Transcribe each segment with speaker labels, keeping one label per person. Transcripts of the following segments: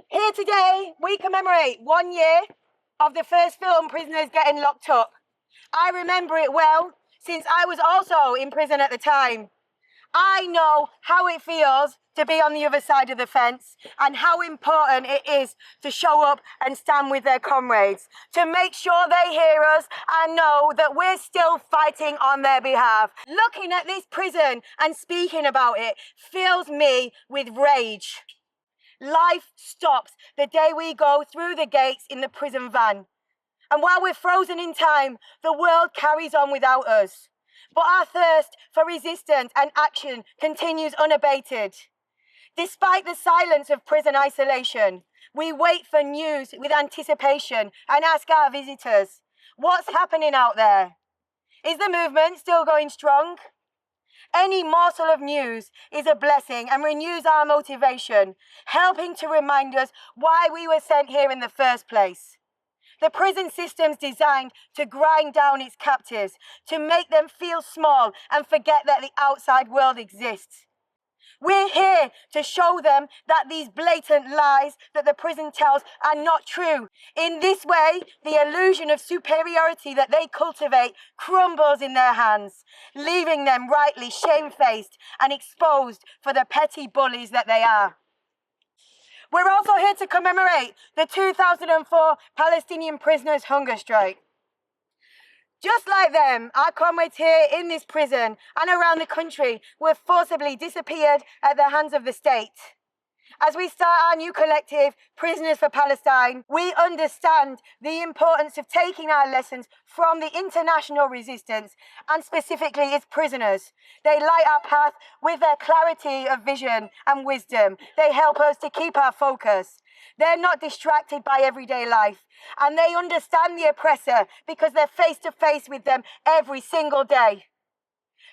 Speaker 1: Here today, we commemorate 1 year of the first film prisoners getting locked up. I remember it well, since I was also in prison at the time. I know how it feels to be on the other side of the fence and how important it is to show up and stand with their comrades, to make sure they hear us and know that we're still fighting on their behalf. Looking at this prison and speaking about it fills me with rage. Life stops the day we go through the gates in the prison van. And while we're frozen in time, the world carries on without us. But our thirst for resistance and action continues unabated. Despite the silence of prison isolation, we wait for news with anticipation and ask our visitors, what's happening out there? Is the movement still going strong? Any morsel of news is a blessing and renews our motivation, helping to remind us why we were sent here in the first place. The prison system's designed to grind down its captives, to make them feel small and forget that the outside world exists. We're here to show them that these blatant lies that the prison tells are not true. In this way, the illusion of superiority that they cultivate crumbles in their hands, leaving them rightly shamefaced and exposed for the petty bullies that they are. We're also here to commemorate the 2004 Palestinian prisoners' hunger strike. Just like them, our comrades here in this prison and around the country were forcibly disappeared at the hands of the state. As we start our new collective, Prisoners for Palestine, we understand the importance of taking our lessons from the international resistance and specifically its prisoners. They light our path with their clarity of vision and wisdom. They help us to keep our focus. They're not distracted by everyday life, and they understand the oppressor because they're face to face with them every single day.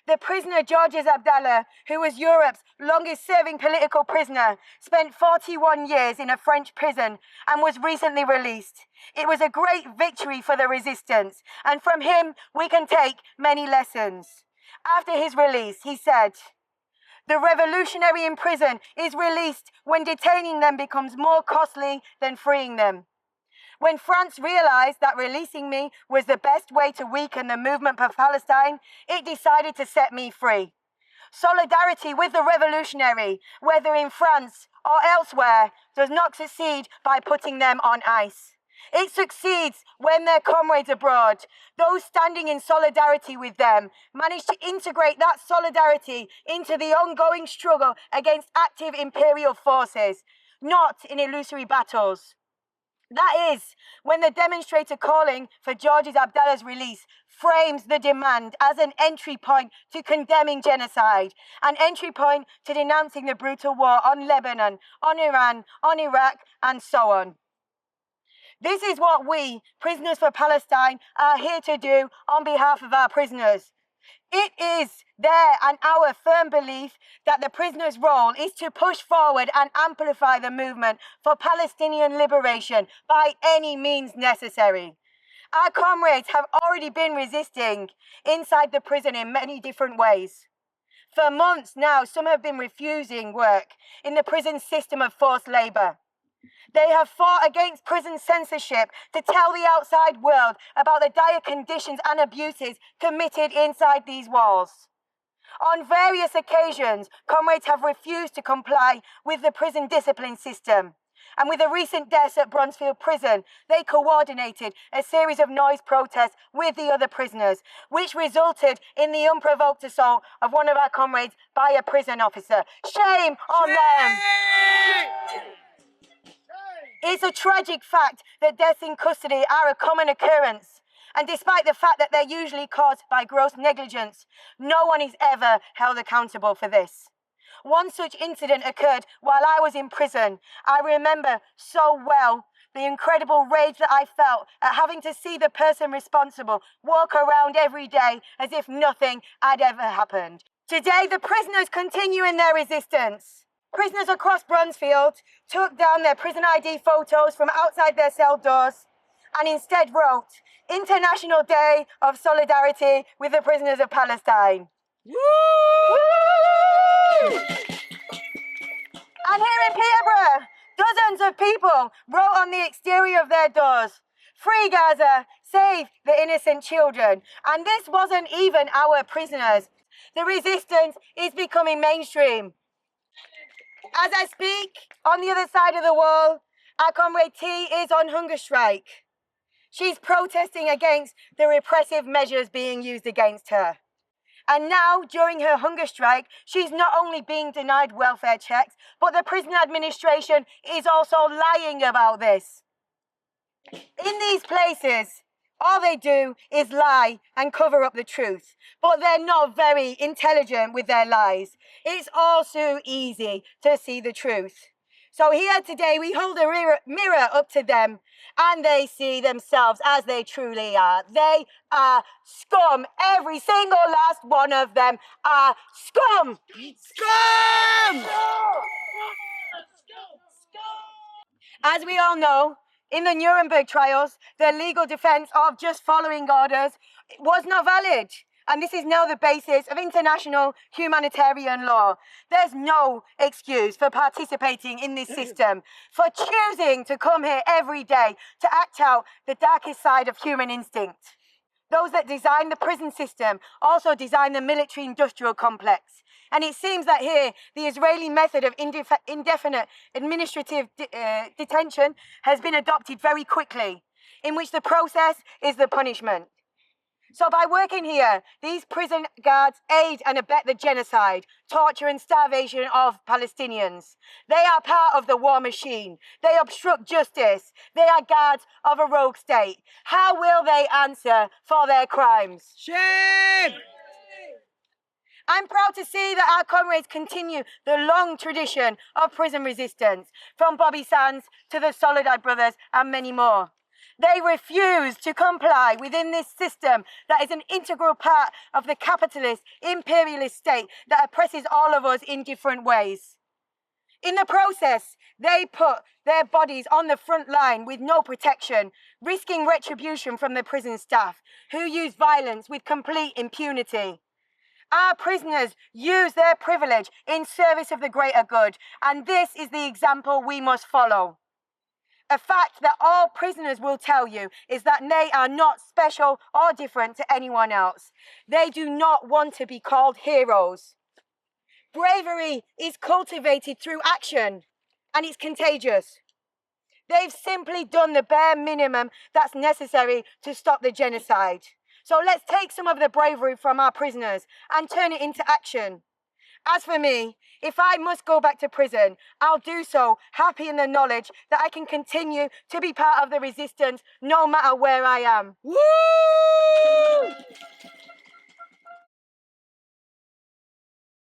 Speaker 1: The prisoner Georges Abdallah, who was Europe's longest-serving political prisoner, spent 41 years in a French prison and was recently released. It was a great victory for the resistance, and from him we can take many lessons. After his release, he said, "The revolutionary in prison is released when detaining them becomes more costly than freeing them. When France realized that releasing me was the best way to weaken the movement for Palestine, it decided to set me free. Solidarity with the revolutionary, whether in France or elsewhere, does not succeed by putting them on ice. It succeeds when their comrades abroad, those standing in solidarity with them, manage to integrate that solidarity into the ongoing struggle against active imperial forces, not in illusory battles. That is, when the demonstrator calling for Georges Abdallah's release frames the demand as an entry point to condemning genocide, an entry point to denouncing the brutal war on Lebanon, on Iran, on Iraq, and so on. This is what we, Prisoners for Palestine, are here to do on behalf of our prisoners. It is their and our firm belief that the prisoners' role is to push forward and amplify the movement for Palestinian liberation by any means necessary. Our comrades have already been resisting inside the prison in many different ways. For months now, some have been refusing work in the prison system of forced labour. They have fought against prison censorship to tell the outside world about the dire conditions and abuses committed inside these walls. On various occasions, comrades have refused to comply with the prison discipline system. And with the recent deaths at Bronzefield Prison, they coordinated a series of noise protests with the other prisoners, which resulted in the unprovoked assault of one of our comrades by a prison officer. Shame on them! It's a tragic fact that deaths in custody are a common occurrence. And despite the fact that they're usually caused by gross negligence, no one is ever held accountable for this. One such incident occurred while I was in prison. I remember so well the incredible rage that I felt at having to see the person responsible walk around every day as if nothing had ever happened. Today, the prisoners continue in their resistance. Prisoners across Bronzefield took down their prison ID photos from outside their cell doors and instead wrote, "International Day of Solidarity with the Prisoners of Palestine." Woo! Woo! And here in Peterborough, Dozens of people wrote on the exterior of their doors, "Free Gaza, save the innocent children." And this wasn't even our prisoners. The resistance is becoming mainstream. As I speak, on the other side of the wall, our comrade T is on hunger strike. She's protesting against the repressive measures being used against her. And now, during her hunger strike, she's not only being denied welfare checks, but the prison administration is also lying about this. In these places, all they do is lie and cover up the truth, but they're not very intelligent with their lies. It's all so easy to see the truth. So here today, we hold a mirror up to them, and they see themselves as they truly are. They are scum. Every single last one of them are scum. Scum! As we all know, in the Nuremberg trials, the legal defense of just following orders was not valid. And this is now the basis of international humanitarian law. There's no excuse for participating in this system, for choosing to come here every day to act out the darkest side of human instinct. Those that designed the prison system also designed the military-industrial complex. And it seems that here, the Israeli method of indefinite administrative detention has been adopted very quickly, in which the process is the punishment. So by working here, these prison guards aid and abet the genocide, torture and starvation of Palestinians. They are part of the war machine. They obstruct justice. They are guards of a rogue state. How will they answer for their crimes?
Speaker 2: Shame!
Speaker 1: I'm proud to see that our comrades continue the long tradition of prison resistance, from Bobby Sands to the Solidar brothers and many more. They refuse to comply within this system that is an integral part of the capitalist, imperialist state that oppresses all of us in different ways. In the process, they put their bodies on the front line with no protection, risking retribution from the prison staff, who use violence with complete impunity. Our prisoners use their privilege in service of the greater good, and this is the example we must follow. A fact that all prisoners will tell you is that they are not special or different to anyone else. They do not want to be called heroes. Bravery is cultivated through action, and it's contagious. They've simply done the bare minimum that's necessary to stop the genocide. So let's take some of the bravery from our prisoners and turn it into action. As for me, if I must go back to prison, I'll do so happy in the knowledge that I can continue to be part of the resistance no matter where I am.
Speaker 2: Woo!